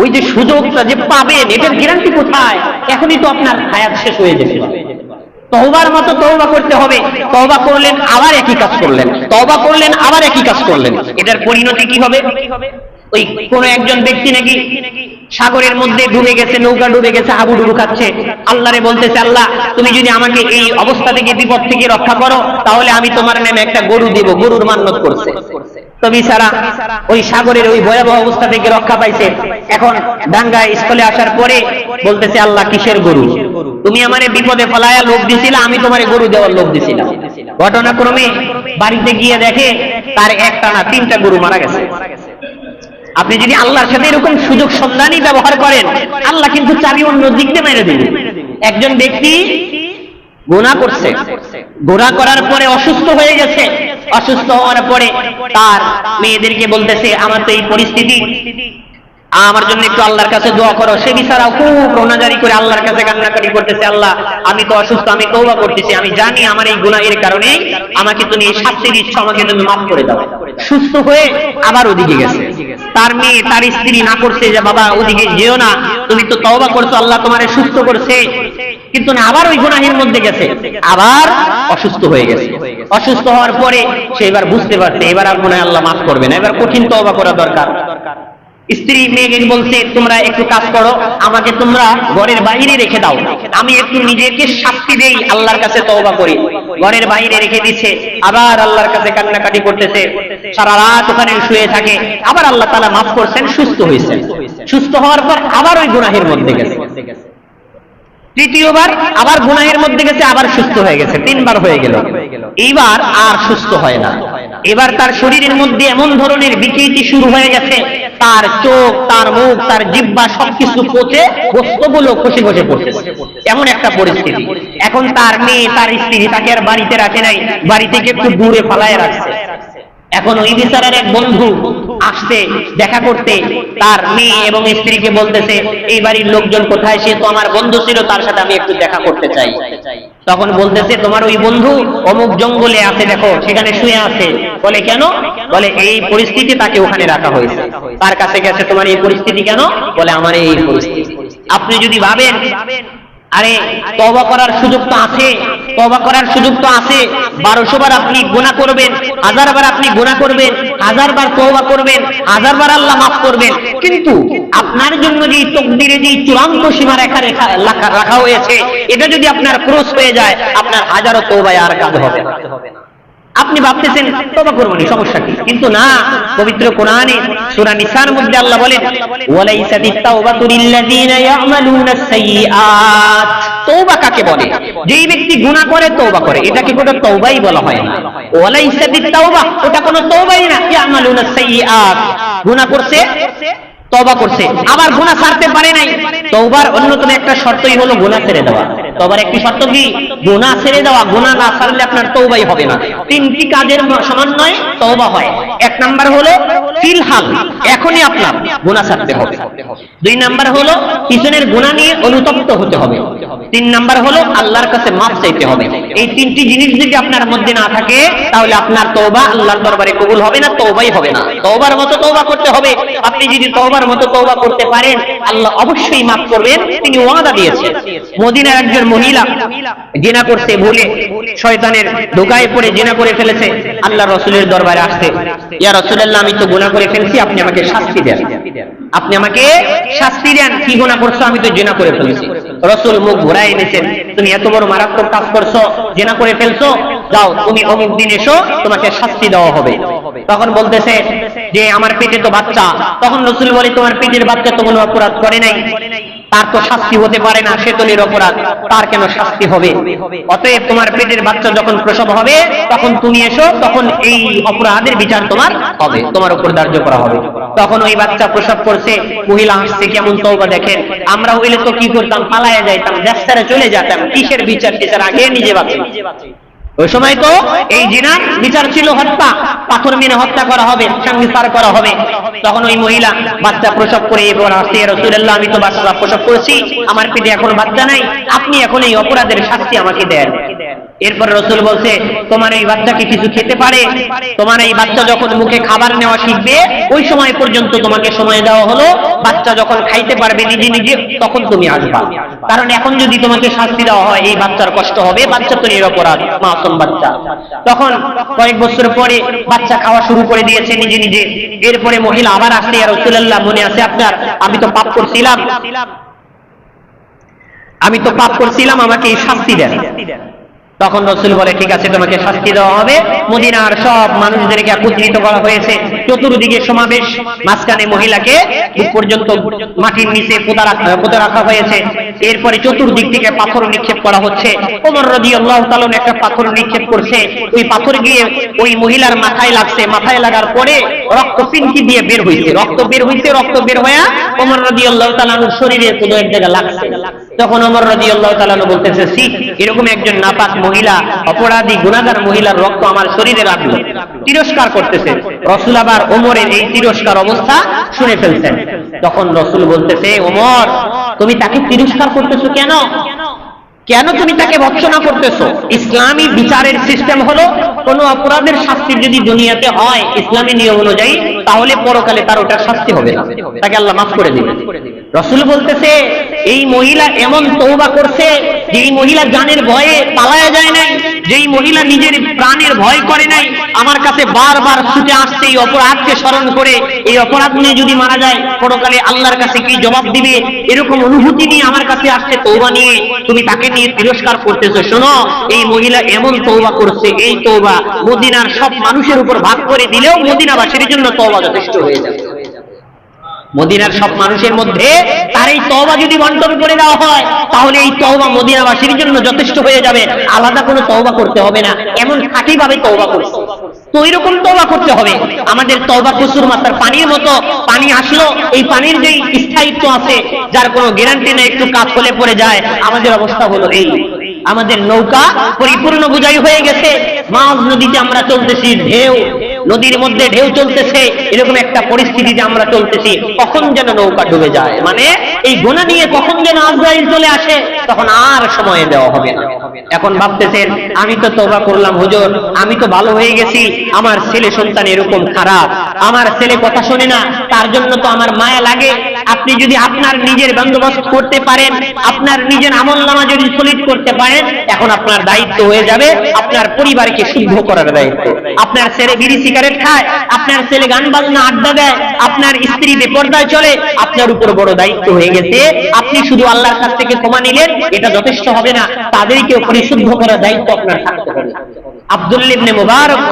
ওই যে সুযোগটা যে পাবেন এটার গ্যারান্টি কোথায়? এখনই তো আপনার হায়াত শেষ হয়ে যাবে। তওবার মতো তওবা করতে হবে। তওবা করলেন আবার একই কাজ করলেন, তওবা করলেন আবার একই কাজ করলেন, এটার পরিণতি কি হবে? ওই কোন একজন ব্যক্তি নাকি সাগরের মধ্যে ডুবে গেছে, নৌকা ডুবে গেছে, হাবুডুবু খাচ্ছে, আল্লাহরে বলতেছে আল্লাহ তুমি যদি আমাকে এই অবস্থা থেকে, বিপদ থেকে রক্ষা করো তাহলে আমি তোমার নামে একটা গরু দেব। গরুর মান্যত করছে, তো বিছারা ওই সাগরের ওই ভয়াবহ অবস্থা থেকে রক্ষা পাইছে। এখন ডাঙ্গায় স্থলে আসার পরে বলতেছে আল্লাহ কিসের গরু? তুমি আমারে বিপদে ফেলায়া লোভ দিছিলা, আমি তোমারে গরু দেওয়ার লোভ দিছিলাম। ঘটনাক্রমে বাড়িতে গিয়ে দেখে তার একটা না তিনটা গরু মারা গেছে। আপনি যদি আল্লাহর সাথে এরকম সুযোগ সন্ধানী ব্যবহার করেন, আল্লাহ কিন্তু চাবি অন্য দিক দিয়ে মেরে দিবে। একজন ব্যক্তি গুনাহ করছে, গুনাহ করার পরে অসুস্থ হয়ে গেছে, অসুস্থ হওয়ার পরে তার মেয়েদেরকে বলতেছে আমার তো এই পরিস্থিতি, আমার জন্য একটু আল্লাহর কাছে দোয়া করো। সে বিচারাও খুব রোনাজারি করে আল্লাহর কাছে কান্নাকাটি করতেছে, আল্লাহ আমি তো অসুস্থ, আমি তওবা করতেছি, আমি জানি আমার এই গুনাহের কারণে আমাকে তুমি এই শাস্তি দিচ্ছ, আমাকে তুমি মাফ করে দাও। সুস্থ হয়ে আবার ওদিকে গেছে, তার মেয়ে তার স্ত্রী না করছে যে বাবা ওদিকে যেও না, তুমি তো তওবা করছো, আল্লাহ তোমারে সুস্থ করছে, কিন্তু না, আবার ওই গুনাহের মধ্যে গেছে, আবার অসুস্থ হয়ে গেছে। অসুস্থ হওয়ার পরে সে এবার বুঝতে পারছে এবার আর মনে হয় আল্লাহ মাফ করবে না, এবার কঠিন তওবা করা দরকার। স্ত্রী মেয়েকে বলছে তোমরা একটু কাজ করো, আমাকে তোমরা ঘরের বাইরে রেখে দাও, আমি একটু নিজেকে শাস্তি দেই, আল্লাহর কাছে তওবা করি। ঘরের বাইরে রেখে দিচ্ছে, আবার আল্লাহর কাছে কান্নাকাটি করতেছে, সারা রাত ওখানে শুয়ে থাকে, আবার আল্লাহ তাআলা মাফ করছেন, সুস্থ হয়েছে। সুস্থ হওয়ার পর আবার ওই গুনাহের মধ্যে গেছে, তৃতীয়বার আবার গুনাহের মধ্যে গেছে, আবার সুস্থ হয়ে গেছে, তিনবার হয়ে গেল। এইবার আর সুস্থ হয় না, এবার তার শরীরের মধ্যে এমন ধরনের বিকৃতি শুরু হয়ে গেছে, তার চোখ, তার মুখ, তার জিহ্বা সবকিছু পচে গোস্তগুলো খসে খসে পড়তেছে, এমন একটা পরিস্থিতি। এখন তার মেয়ে, তার স্ত্রী তাকে আর বাড়িতে রাখে নাই, বাড়ি থেকে একটু দূরে পালায় রাখছে। এখন ওই বিচারের এক বন্ধু আসছে দেখা করতে, তার মেয়ে এবং স্ত্রীকে বলতেছে এই বাড়ির লোকজন কোথায়, সে তো আমার বন্ধু ছিল, তার সাথে আমি একটু দেখা করতে চাই। তখন বলতেছে তোমার ওই বন্ধু অমুক জঙ্গলে আছে, দেখো সেখানে শুয়ে আছে। বলে কেন? বলে এই পরিস্থিতি, তাকে ওখানে রাখা হয়েছে। তার কাছে গেছে, তোমার এই পরিস্থিতি কেন? বলে আমার এই পরিস্থিতি। আপনি যদি ভাবেন আরে তওবা করার সুযোগ তো আছে, তওবা করার সুযোগ তো আছে, 1200 বার আপনি গুনাহ করবেন, 1000 বার আপনি গুনাহ করবেন, 1000 বার তওবা করবেন, 1000 বার আল্লাহ মাফ করবেন, কিন্তু আপনার জন্য যে তাকদীরে যে চূড়ান্ত সীমা রাখা হয়েছে, এটা যদি আপনার ক্রস হয়ে যায়, আপনার হাজারো তওবায় আর কাজ হবে না। আপনি ভাবতেছেন তওবা করব না, সমস্যা কি? কিন্তু না, পবিত্র কোরআনে সূরা নিসার মধ্যে আল্লাহ বলেন ওয়ালাইসাতিত তাওবাতু লিল্লাযিনা ইয়ামালুনাস সাইয়্যাত। তওবা কাকে বলে? যেই ব্যক্তি গুনাহ করে তওবা করে, এটাকে কোনো তওবাই বলা হয় না। ওয়ালাইসাতিত তাওবা, ওটা কোনো তওবাই না। ইয়ামালুনাস সাইয়্যাত, গুনাহ করছে, তওবা করছে, আবার গুনাহ ছাড়তে পারে নাই। তওবার অন্যতম একটা শর্তই হলো গুনাহ ছেড়ে দেওয়া। তওবার একটি শর্ত কি? গুনাহ ছেড়ে দেওয়া। গুনাহ না ছাড়লে আপনার তওবাই হবে না। তিনটি কাজের সমন্বয়ে তওবা হয়। এক নাম্বার হলো ফিলহাল এখনই আপনার গুনাহ ছাড়তে হবে। 2 নাম্বার হলো পিছনের গুনাহ নিয়ে অনুতপ্ত হতে হবে। 3 নাম্বার হলো আল্লাহর কাছে মাফ চাইতে হবে। এই 3টি জিনিস যদি আপনার মধ্যে না থাকে তাহলে আপনার তওবা আল্লাহর দরবারে কবুল হবে না, তওবাই হবে না। তওবার মতো তওবা করতে হবে। আপনি যদি তওবার মতো তওবা করতে পারেন আল্লাহ অবশ্যই মাফ করবেন, তিনি ওয়াদা দিয়েছেন। মদিনার একজন মহিলা জিনা করতে ভুলে শয়তানের ধোঁকায় পড়ে জিনা করে ফেলেছে। আল্লাহ রাসূলের দরবারে আসছে, ইয়া রাসূলুল্লাহ আমি তো গুনাহ করে ফেলছি, আপনি আমাকে শাস্তি দেন, আপনি আমাকে শাস্তি দেন, কি গুনাহ করছো? আমি তো জিনা করে ফেলেছি। রাসূল মুখ ঘুরায় এনেছেন, তুমি এত বড় মারাত্মক কাজ করছো, জিনা করে ফেলছো, যাও তুমি অমুক দিন এসো, তোমাকে শাস্তি দেওয়া হবে। তখন বলতেছে যে আমার পেটে তো বাচ্চা। তখন রাসূল বলে তোমার পেটের বাচ্চা তো কোনো অপরাধ করে নাই, তার তো শাস্তি হতে পারে না, সে তো নিরপরাধ, তার কেন শাস্তি হবে? অতএব তোমার পেটের বাচ্চা যখন প্রসব হবে তখন তুমি এসো, তখন এই অপরাধের বিচার তোমার হবে, তোমার উপর ধার্য করা হবে। তখন ওই বাচ্চা প্রসব করছে, মহিলা হাসছে, কেমন তওবা দেখেন। আমরা হইলে তো কি করতাম, পালায়া যাইতাম, দেশটারে চলে যেতাম, কিসের বিচার টিচার, আগে নিজে বাঁচি। ওই সময় তো এই জিনার বিচার ছিল হত্যা, পাথর মেরে হত্যা করা হবে, সংস্কার করা হবে। তখন ওই মহিলা বাচ্চা প্রসব করে এবার আসে, রাসূলুল্লাহ আমি তো বাচ্চা প্রসব করেছি, আমার পেটে এখন বাচ্চা নাই, আপনি এখন এই অপরাধের শাস্তি আমাকে দেন। এরপর রাসূল বলছে তোমার এই বাচ্চা কি কিছু খেতে পারে? তোমার এই বাচ্চা যখন মুখে খাবার নেওয়া শিখবে ওই সময় পর্যন্ত তোমাকে সময় দেওয়া হলো, বাচ্চা যখন খাইতে পারবে নিজে নিজে তখন তুমি আসবা। কারণ এখন যদি তোমাকে শাস্তি দেওয়া হয় এই বাচ্চার কষ্ট হবে, বাচ্চা তো নিরপরাধ, মাসুম বাচ্চা। তখন কয়েক বছর পরে বাচ্চা খাওয়া শুরু করে দিয়েছে নিজে নিজে। এরপরে মহিলা আবার আসছে, ইয়া রাসূলুল্লাহ মনে আছে আপনার, আমি তো পাপ করছিলাম, আমাকে এই শাস্তি দেন। তখন রাসূল বলে ঠিক আছে তোমাকে শাস্তি দেওয়া হবে। মদিনার সব মানুষদেরকে একত্রিত করা হয়েছে, চতুর্দিকে সমাবেশ, মাঝখানে মহিলাকে বুক পর্যন্ত মাটির নিচে পুঁতে রাখা হয়েছে। এরপরে চতুর্দিক থেকে পাথর নিক্ষেপ করা হচ্ছে। ওমর রাদিয়াল্লাহু তাআলা একটা পাথর নিক্ষেপ করছে, ওই পাথর গিয়ে ওই মহিলার মাথায় লাগছে, মাথায় লাগার পরে রক্ত ফিনকি দিয়ে বের হইছে, রক্ত বের হয়ে ওমর রাদিয়াল্লাহু তাআলার শরীরে কোনো এক জায়গায় লাগছে। তখন ওমর রাদিয়াল্লাহু তাআলা বলতেছে সি, এরকম একজন নাপাক মহিলা, অপরাধী গুনাহগার মহিলার রক্ত আমার শরীরে লাগলো, তিরস্কার করতেছে। রাসূল আবার ওমরের এই তিরস্কার অবস্থা শুনে ফেলছেন। তখন রাসূল বলতেছে ওমর তুমি তাকে তিরস্কার করতেছো কেন? কেন তুমি তাকে ভৎসনা করতেছো? ইসলামী বিচারের সিস্টেম হলো কোন অপরাধের শাস্তি যদি দুনিয়াতে হয় ইসলামী নিয়ম অনুযায়ী, তাহলে পরকালে তার ওটার শাস্তি হবে না, তাকে আল্লাহ মাফ করে দিবেন। রাসূল বলতেছে এই মহিলা এমন তওবা করছে, যেই মহিলা জানের ভয়ে পালায়া যায় নাই, যেই মহিলা নিজের প্রাণের ভয় করে নাই, আমার কাছে বারবার ছুটে আসছে এই অপরাধকে স্মরণ করে, এই অপরাধ নিয়ে যদি মারা যায় পরকালে আল্লাহর কাছে কি জবাব দিবে, এরকম অনুভূতি নিয়ে আমার কাছে আসছে তওবা নিয়ে, তুমি তাকে নিয়ে তিরস্কার করতেছো। শোনো, এই মহিলা এমন তওবা করছে, এই তওবা মদিনার সব মানুষের উপর ভাগ করে দিলেও মদিনাবাসীর জন্য তওবা যথেষ্ট হয়ে যাবে। মদিনার সব মানুষের মধ্যে তার এই তওবা যদি বন্টন করে দেওয়া হয় তাহলে এই তওবা মদিনাবাসীর জন্য যথেষ্ট হয়ে যাবে, আলাদা কোনো তওবা করতে হবে না। এমন খাঁটি ভাবে তওবা করছে, তো এরকম তওবা করতে হবে। আমাদের তওবা কসুর মাত্রার পানির মতো, পানি আসলো, এই পানির যে স্থায়িত্ব আছে যার কোনো গ্যারান্টি নেই, একটু কাজ হলে পড়ে যায়। আমাদের অবস্থা হলো এই, আমাদের নৌকা পরিপূর্ণ বোঝাই হয়ে গেছে, মাঝ নদীতে আমরা চলতেছি, ঢেউ নদীর মধ্যে ঢেউ চলতেছে, এরকম একটা পরিস্থিতিতে আমরা চলতেছি, কখন যেন নৌকা ডুবে যায়। মানে এই গুনাহ নিয়ে কখন যেন আজরাইল চলে আসে, তখন আর সময় দেওয়া হবে না। এখন ভাবতেছেন আমি তো তওবা করলাম হুজুর, আমি তো ভালো হয়ে গেছি, আমার ছেলে সন্তান এরকম খারাপ, আমার ছেলে কথা শোনে না, তার জন্য তো আমার মায়া লাগে। আপনি যদি আপনার নিজের বন্দোবস্ত করতে পারেন, আপনার নিজের আমলনামা যদি সলিড করতে পারেন, এখন আপনার দায়িত্ব হয়ে যাবে আপনার পরিবারকে শুদ্ধ করার দায়িত্ব। আপনার ছেলে বিড়ি সিগারেট খায়, আপনার ছেলে গান বাজনা আড্ডা দেয়, আপনার স্ত্রী বেপরদায় চলে, আপনার উপর বড় দায়িত্ব হয়ে গেছে। আপনি শুধু আল্লাহর কাছ থেকে ক্ষমা নিলেন এটা যথেষ্ট হবে না, তাদেরকেও পরিশুদ্ধ করার দায়িত্ব আপনার থাকতে হবে। আব্দুল্লাহ ইবনে মুবারক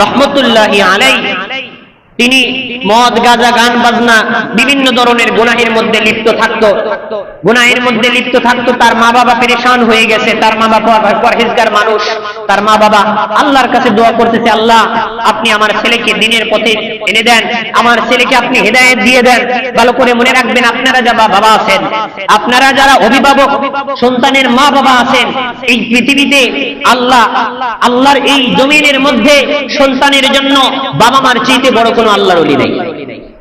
রাহমাতুল্লাহি আলাইহি তিনি মদ গাঁজা গান বাজনা বিভিন্ন ধরনের গুনাহের মধ্যে লিপ্ত থাকতো, তার মা বাবা পেরেশান হয়ে গেছে, তার মা বাবা পরহেজগার মানুষ, তার মা বাবা আল্লাহর কাছে দোয়া করতেছে, আল্লাহ আপনি আমার ছেলেকে দ্বীনের পথে এনে দেন, আমার ছেলেকে আপনি হেদায়েত দিয়ে দেন। ভালো করে মনে রাখবেন, আপনারা যারা বাবা আছেন, আপনারা যারা অভিভাবক, সন্তানের মা বাবা আছেন, এই পৃথিবীতে আল্লাহর এই জমিনের মধ্যে সন্তানের জন্য বাবা মার চাইতে বড় কোনো কোনো আল্লাহর ওলি নেই।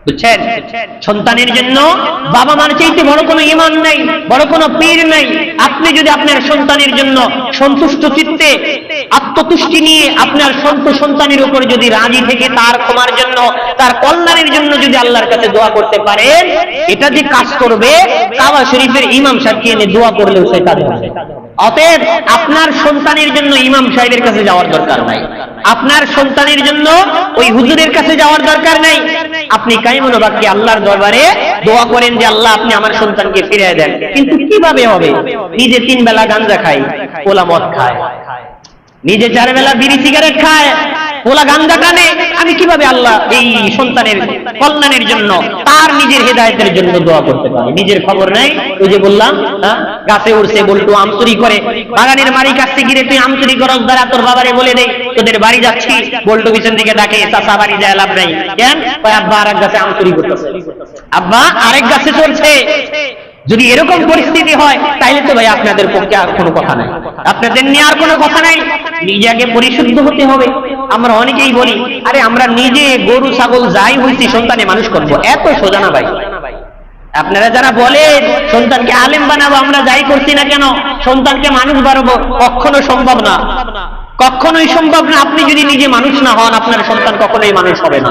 বুঝছেন? সন্তানের জন্য বাবা মার চাইতে বড় কোনো ঈমান নাই, বড় কোনো পীর নাই। আপনি যদি আপনার সন্তানের জন্য সন্তুষ্ট চিত্তে আত্মতুষ্টি নিয়ে আপনার সন্তানের উপর যদি রাজি থেকে তার ক্ষমার জন্য, তার কল্যাণের জন্য যদি আল্লাহর কাছে দোয়া করতে পারেন, এটা যে কাজ করবে কাবা শরীফের ইমাম সাহেবকে এনে দোয়া করলেও সেই কাজ হবে। অতএব আপনার সন্তানের জন্য ইমাম সাহেবের কাছে যাওয়ার দরকার নাই, আপনার সন্তানের জন্য ওই হুজুরের কাছে যাওয়ার দরকার নাই। আপনি কাইমুল বাক্যে আল্লাহর দরবারে দোয়া করেন যে আল্লাহ আপনি আমার সন্তানকে ফিরিয়ে দেন। কিন্তু কিভাবে হবে? নিজে 3 বেলা গাঁজা খায়, পোলা মদ খায়, নিজে 4 বেলা বিড়ি সিগারেট খায়, পোলা গাঁজা টানে, আমি কিভাবে আল্লাহ এই সন্তানের কল্যাণের জন্য, তার নিজের হেদায়েতের জন্য দোয়া করতে পারি? নিজের খবর নাই। ওই যে বললাম, গাছে উঠছে বল্টু আম চুরি করে, বাগানের মালিক আসছে গিয়ে তুই আম চুরি করস, দ্বারা তোর বাবারে বলে দেই তোদের বাড়ি যাচ্ছি। বল্টু পিছন দিকে ডাকে, চাচা বাড়ি যায় লাভ নাই। কেন? আব্বা আরেক গাছে আম চুরি করতেছে, আব্বা আরেক গাছে চলছে। যদি এরকম পরিস্থিতি হয় তাহলে তো ভাই আপনাদের পক্ষে আর কোনো কথা নাই, আপনাদের নিয়ে আর কোনো কথা নাই। নিজে আগে পরিশুদ্ধ হতে হবে। আমরা অনেকেই বলি, আরে আমরা নিজে গরু ছাগল যাই হইছি সন্তানে মানুষ করবো, এত সোজা না ভাই। আপনারা যারা বলেন সন্তানকে আলেম বানাবো, আমরা যাই করছি না কেন সন্তানকে মানুষ বানাবো, কখনো সম্ভব না, কখনোই সম্ভব না। আপনি যদি নিজে মানুষ না হন, আপনার সন্তান কখনোই মানুষ হবে না।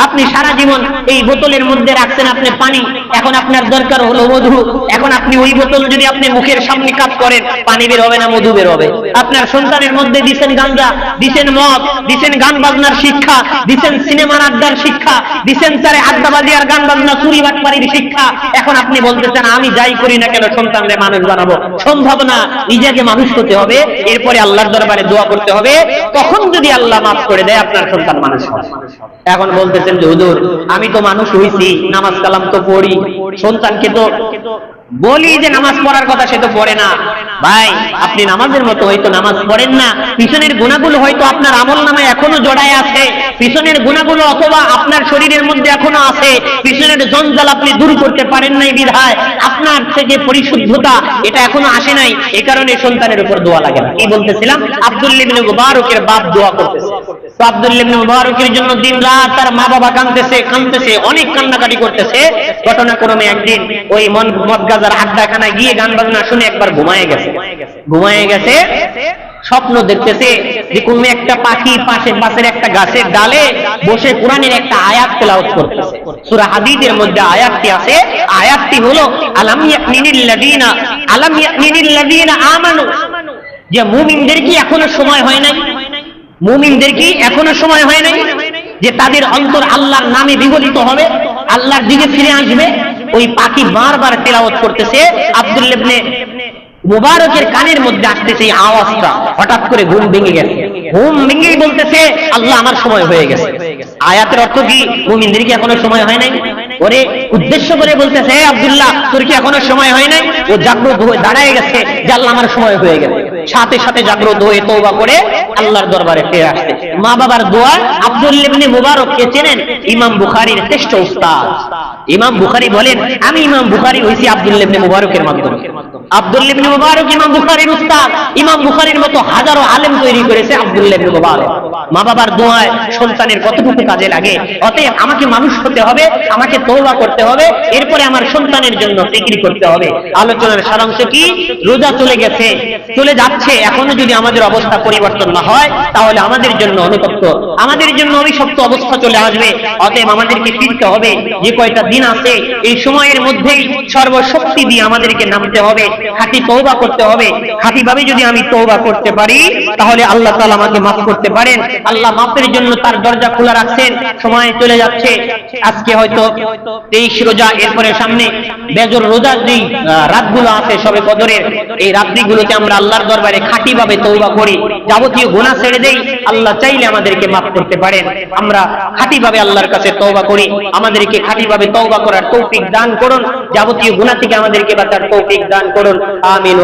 আপনি সারা জীবন এই বোতলের মধ্যে রাখছেন আপনি পানি, এখন আপনার দরকার হলো মধু। এখন আপনি ওই বোতল যদি আপনি মুখের সামনে কাজ করেন, পানি বের হবে না মধু বের হবে। আপনার সন্তানের মধ্যে দিচ্ছেন গাঁজা, দিচ্ছেন মদ, দিচ্ছেন গান বাজনার শিক্ষা, দিচ্ছেন সিনেমার আড্ডার শিক্ষা, দিচ্ছেন স্যারে আড্ডাবাজি আর গান বাজনা চুরি বাটপাড়ির শিক্ষা। এখন আপনি বলতেছেন আমি যাই করি না কেন সন্তানকে মানুষ বানাবো, সম্ভব না। নিজেকে মানুষ হতে হবে, এরপরে আল্লাহর দরবারে দোয়া করতে হবে। তখন যদি আল্লাহ মাফ করে দেয়, আপনার সন্তান মানুষ হবে। এখন বলতেছেন যে হুজুর আমি তো মানুষ হইছি, নামাজ কালাম তো পড়ি, সন্তানকে তো বলি যে নামাজ পড়ার কথা, সে তো পড়ে না। ভাই আপনি নামাজের মতো হয়তো নামাজ পড়েন না, পিছনের গুনাহগুলো হয়তো আপনার আমল নামে এখনো জড়ায় আছে, পিছনের গুনাহগুলো অথবা আপনার শরীরের মধ্যে এখনো আছে, পিছনের জঞ্জাল আপনি দূর করতে পারেন নাই বিধায় আপনার থেকে পরিশুদ্ধতা এটা এখনো আসে নাই, এই কারণে সন্তানের উপর দোয়া লাগে না। কি বলতেছিলাম? আব্দুল্লাহ ইবনে মুবারকের বাপ দোয়া করতেছে, তো আব্দুল্লাহ ইবনে মুবারকের জন্য দিন রাত তার মা বাবা কাঁদতেছে, অনেক কান্নাকাটি করতেছে। ঘটনাক্রমে একদিন ওই মদ গাজার আড্ডাখানায় গিয়ে গান বাজনা শুনে একবার ঘুমায়ে গেছে। স্বপ্ন দেখতেছে যে কোন একটা পাখি পাশের একটা গাছের ডালে বসে কোরআনের একটা আয়াত তেলাওয়াত করতেছে। সূরা হাদীদের মধ্যে আয়াতটি আছে, আয়াতটি হলো আলাম ইয়ামিনিল লাযীনা আমানু, যে মুমিনদের কি এখনো সময় হয় নাই? মুমিনদের কি এখনো সময় হয় নাই যে তাদের অন্তর আল্লাহর নামে বিগলিত হবে, আল্লাহর দিকে ফিরে আসবে? ওই পাখি বারবার তেলাওয়াত করতেছে, আব্দুল্লাহ ইবনে মুবারকের কানের মধ্যে আসতেছে এই আওয়াজটা। হঠাৎ করে ঘুম ভেঙে গেছে, ঘুম ভেঙেই বলতেছে আল্লাহ আমার সময় হয়ে গেছে। আয়াতের অর্থ কি? মুমিনদের কি এখনো সময় হয় নাই? ওরে উদ্দেশ্য করে বলতেছে, হে আব্দুল্লাহ তোর কি এখনো সময় হয় নাই? ও জাগ্রত হয়ে দাঁড়ায় গেছে যে আল্লাহ আমার সময় হয়ে গেছে, সাথে সাথে জাগ্রত হয়ে তওবা করে আল্লাহর দরবারে ফিরে আসছে। মা বাবার দোয়া। আব্দুল্লাহ ইবনে মুবারক কে চেনেন? ইমাম বুখারীর শ্রেষ্ঠ উস্তাদ। ইমাম বুখারী বলেন আমি ইমাম বুখারী হইছি আব্দুল্লাহ ইবনে মুবারকের মাধ্যমে। আব্দুল্লাহ ইবনে মুবারক ইমাম বুখারীর উস্তাদ, ইমাম বুখারীর মতো হাজারো আলেম তৈরি করেছে আব্দুল্লাহ ইবনে মুবারক। মা বাবার দোয়ায় সন্তানের কতটুকু কাজে লাগে। অতএব আমাকে মানুষ হতে হবে, আমাকে তওবা করতে হবে, এরপরে আমার সন্তানের জন্য জিকির করতে হবে। আলোচনার সারাংশ কি? রোজা চলে যাচ্ছে, এখনো যদি আমাদের অবস্থা পরিবর্তন না হয় তাহলে আমাদের জন্য অনুতপ্ত, আমাদের জন্য অভিশপ্ত অবস্থা চলে আসবে। অতএব আমাদেরকে ফিরতে হবে। যে কয়টা দিন আছে এই সময়ের মধ্যেই সর্বশক্তি দিয়ে আমাদেরকে নামতে হবে, খাঁটি তওবা করতে হবে। খাঁটিভাবে যদি আমি তওবা করতে পারি তাহলে আল্লাহ তাআলা আমাকে মাফ করতে পারেন। আল্লাহ মাফের জন্য তার দরজা খোলা রাখছেন। সময় চলে যাচ্ছে, আজকে হয়তো 23 রোজা, এরপরে সামনে বেজর রোজার যেই রাতগুলো আছে শবে কদরের, এই রাত্রিগুলোতে আমরা আল্লাহর দরবারে খাঁটিভাবে তওবা করি, যাবতীয় গুনাহ ছেড়ে দেই। আল্লাহ চাইলে আমাদেরকে মাফ করতে পারেন। আমরা খাঁটিভাবে আল্লাহর কাছে তওবা করি, আমাদেরকে খাঁটিভাবে তওবা করার তৌফিক দান করুন, যাবতীয় গুনাহ থেকে আমাদেরকে বাঁচার তৌফিক দান করুন। আমিন।